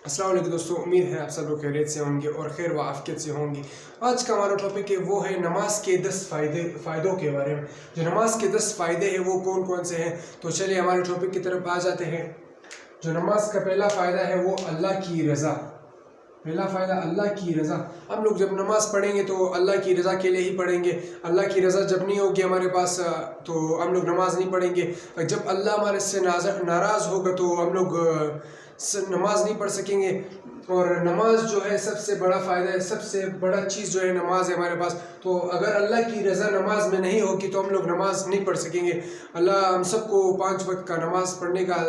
अस्सलाम वालेकुम दोस्तों, उम्मीद है आप सब लोग खैरियत से होंगे और खैर व आफियत से होंगे। आज का हमारा टॉपिक है वो है नमाज के 10 फ़ायदों के बारे में। जो नमाज के 10 फ़ायदे हैं वो कौन कौन से हैं, तो चलिए हमारे टॉपिक की तरफ आ जाते हैं। जो नमाज का पहला फ़ायदा है वो अल्लाह की रज़ा। पहला फ़ायदा अल्लाह की रज़ा। हम लोग जब नमाज़ पढ़ेंगे तो अल्लाह की रज़ा के लिए ही पढ़ेंगे। अल्लाह की रज़ा जब नहीं होगी हमारे पास तो हम लोग नमाज़ नहीं पढ़ेंगे। जब अल्लाह हमारे से नाराज़ होगा तो हम लोग नमाज़ नहीं पढ़ सकेंगे। और नमाज जो है सबसे बड़ा फ़ायदा है, सबसे बड़ा चीज़ जो है नमाज है हमारे पास। तो अगर अल्लाह की रज़ा नमाज में नहीं होगी तो हम लोग नमाज नहीं पढ़ सकेंगे। अल्लाह हम सबको 5 वक्त का नमाज पढ़ने का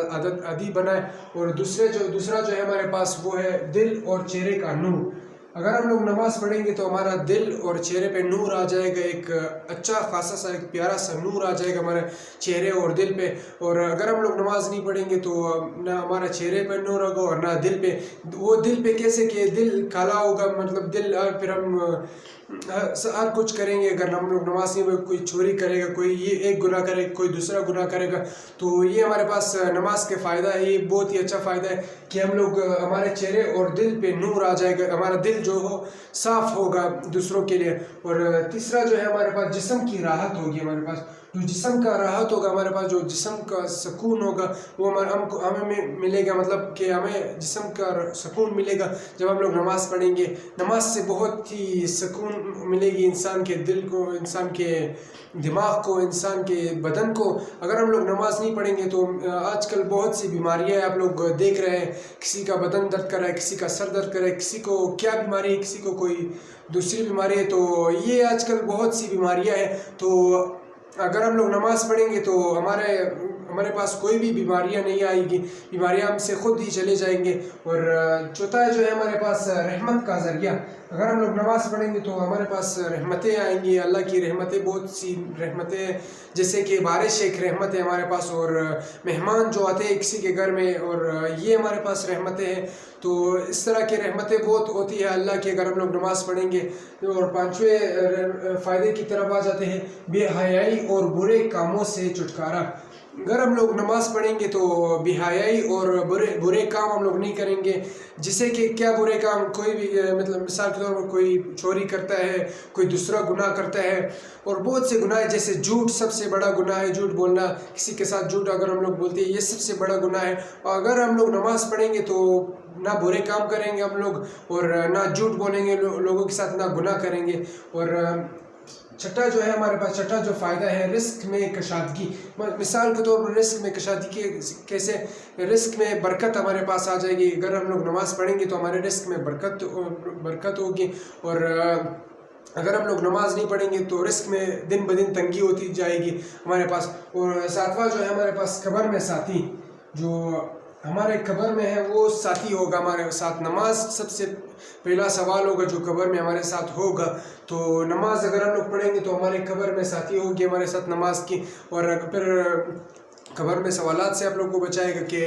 आदी बनाए। और दूसरा जो है हमारे पास वो है दिल और चेहरे का नूर। अगर हम लोग नमाज़ पढ़ेंगे तो हमारा दिल और चेहरे पे नूर आ जाएगा, एक अच्छा खासा सा एक प्यारा सा नूर आ जाएगा हमारे चेहरे और दिल पे। और अगर हम लोग नमाज़ नहीं पढ़ेंगे तो ना हमारा चेहरे पे नूर होगा और ना दिल पे। वो दिल पे कैसे कि दिल काला होगा, मतलब दिल फिर हम हर कुछ करेंगे। अगर हम लोग नमाज नहीं, कोई चोरी करेगा, कोई ये एक गुनाह करेगा, कोई दूसरा गुनाह करेगा। तो ये हमारे पास नमाज के फ़ायदा है, ये बहुत ही अच्छा फ़ायदा है कि हम लोग हमारे चेहरे और दिल पे नूर आ जाएगा, हमारा दिल जो हो साफ़ होगा दूसरों के लिए। और तीसरा जो है हमारे पास जिस्म की राहत होगी। हमारे पास जो जिस्म का राहत होगा, हमारे पास जो जिस्म का सुकून होगा वो हमें मिलेगा। मतलब कि हमें जिस्म का सुकून मिलेगा जब हम लोग नमाज़ पढ़ेंगे। नमाज से बहुत ही सुकून मिलेगी इंसान के दिल को, इंसान के दिमाग को, इंसान के बदन को। अगर हम लोग नमाज नहीं पढ़ेंगे तो आजकल बहुत सी बीमारियां आप लोग देख रहे हैं। किसी का बदन दर्द कर रहा है, किसी का सर दर्द कर रहा है, किसी को क्या बीमारी है, किसी को कोई दूसरी बीमारी है। तो ये आजकल बहुत सी बीमारियां हैं। तो अगर हम लोग नमाज़ पढ़ेंगे तो हमारे पास कोई भी बीमारियां नहीं आएगी, बीमारियां हमसे खुद ही चले जाएंगे। और चौथा जो है हमारे पास रहमत का ज़रिया। अगर हम लोग नमाज़ पढ़ेंगे तो हमारे पास रहमतें आएंगी, अल्लाह की रहमतें, बहुत सी रहमतें, जैसे कि बारिश एक रहमत है हमारे पास। और मेहमान जो आते हैं किसी के घर में, और ये हमारे पास रहमतें हैं। तो इस तरह की रहमतें बहुत होती है अल्लाह की अगर हम लोग नमाज़ पढ़ेंगे। और पांचवें फ़ायदे की तरफ आ जाते हैं, बेहयाई और बुरे कामों से छुटकारा। अगर हम लोग नमाज़ पढ़ेंगे तो बेहयाई और बुरे काम हम लोग नहीं करेंगे। जिससे कि क्या बुरे काम, कोई भी मतलब मिसाल के तौर पर कोई चोरी करता है, कोई दूसरा गुनाह करता है, और बहुत से गुनाह है। जैसे झूठ सबसे बड़ा गुनाह है, झूठ बोलना, किसी के साथ झूठ अगर हम लोग बोलते हैं ये सबसे बड़ा गुनाह है। और अगर हम लोग नमाज़ पढ़ेंगे तो ना बुरे काम करेंगे हम लोग, और ना झूठ बोलेंगे लोगों के साथ, ना गुनाह करेंगे। और छठा जो है हमारे पास, छठा जो फ़ायदा है रिस्क में कशादगी। मिसाल के तौर पर रिस्क में कशादगी कैसे, रिस्क में बरकत हमारे पास आ जाएगी। अगर हम लोग नमाज़ पढ़ेंगे तो हमारे रिस्क में बरकत होगी। और अगर हम लोग नमाज नहीं पढ़ेंगे तो रिस्क में दिन ब दिन तंगी होती जाएगी हमारे पास। और सातवां जो है हमारे पास कब्र में साथी, जो हमारे कब्र में है वो साथी होगा हमारे साथ। नमाज सबसे पहला सवाल होगा जो कब्र में हमारे साथ होगा। तो नमाज अगर हम लोग पढ़ेंगे तो हमारे कब्र में साथी होगी हमारे साथ नमाज की। और फिर कब्र में सवालात से आप लोग को बचाएगा कि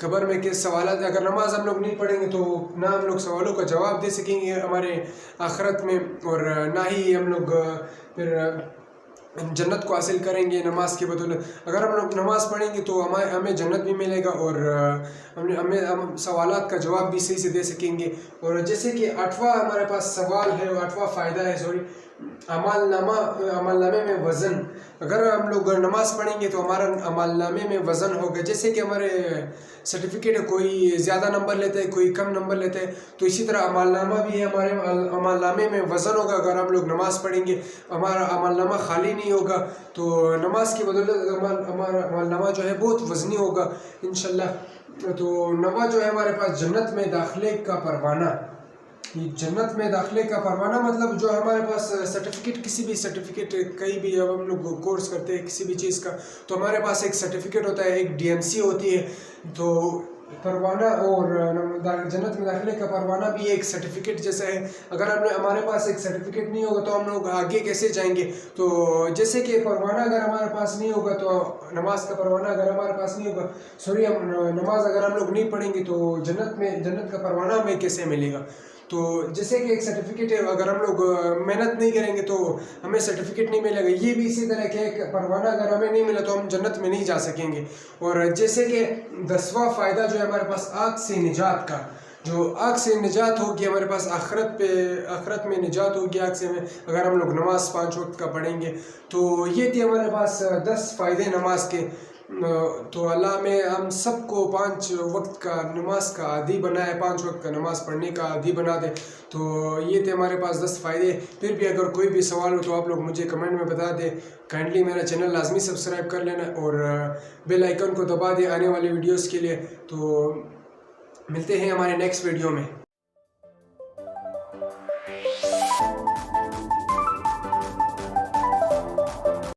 कब्र में किस सवालात, अगर नमाज हम लोग नहीं पढ़ेंगे तो ना हम लोग सवालों का जवाब दे सकेंगे हमारे आखिरत में, और ना ही हम लोग फिर जन्नत को हासिल करेंगे नमाज के बदौलत। अगर हम लोग नमाज़ पढ़ेंगे तो हमें जन्नत भी मिलेगा, और हम सवालात का जवाब भी सही से दे सकेंगे। और जैसे कि आठवां हमारे पास सवाल है, आठवां फ़ायदा है, सॉरी, अमलनामे में वज़न। अगर हम लोग नमाज़ पढ़ेंगे तो हमारा अमलनामे में वज़न होगा। जैसे कि हमारे सर्टिफिकेट है, कोई ज़्यादा नंबर लेता है, कोई कम नंबर लेता है, तो इसी तरह अमलनामा भी है, हमारे अमलनामे में वज़न होगा। अगर हम लोग नमाज़ पढ़ेंगे हमारा अमलनामा खाली नहीं होगा। तो नमाज की बदौलत हमारा अमलनामा जो है बहुत वज़नी होगा इंशाल्लाह। तो नवा जो है हमारे पास जन्नत में दाखिले का परवाना। ये जन्नत में दाखिले का परवाना मतलब जो हमारे पास सर्टिफिकेट, किसी भी सर्टिफिकेट, कहीं भी अब हम लोग कोर्स करते हैं किसी भी चीज़ का, तो हमारे पास एक सर्टिफिकेट होता है, एक DMC होती है। तो परवाना और जन्नत में दाखिले का परवाना भी एक सर्टिफिकेट जैसा है। अगर हमारे पास एक सर्टिफिकेट नहीं होगा तो हम लोग आगे कैसे जाएंगे। तो जैसे कि परवाना अगर हमारे पास नहीं होगा तो नमाज का परवाना अगर हमारे पास नहीं होगा, सॉरी, नमाज अगर हम लोग नहीं पढ़ेंगे तो जन्नत का परवाना हमें कैसे मिलेगा। तो जैसे कि एक सर्टिफिकेट है, अगर हम लोग मेहनत नहीं करेंगे तो हमें सर्टिफिकेट नहीं मिलेगा। ये भी इसी तरह के एक परवाना अगर हमें नहीं मिला तो हम जन्नत में नहीं जा सकेंगे। और जैसे कि 10वां फ़ायदा जो है हमारे पास आग से निजात का। जो आग से निजात होगी हमारे पास, आखरत में निजात होगी आग से, में अगर हम लोग नमाज 5 वक्त का पढ़ेंगे। तो ये थी हमारे पास 10 फ़ायदे नमाज के। तो अल्लाह में हम सबको 5 वक्त का नमाज का आदी बनाए, 5 वक्त का नमाज पढ़ने का आदी बना दे। तो ये थे हमारे पास 10 फ़ायदे। फिर भी अगर कोई भी सवाल हो तो आप लोग मुझे कमेंट में बता दें। काइंडली मेरा चैनल लाजमी सब्सक्राइब कर लेना और बेल आइकन को दबा दें आने वाली वीडियोस के लिए। तो मिलते हैं हमारे नेक्स्ट वीडियो में।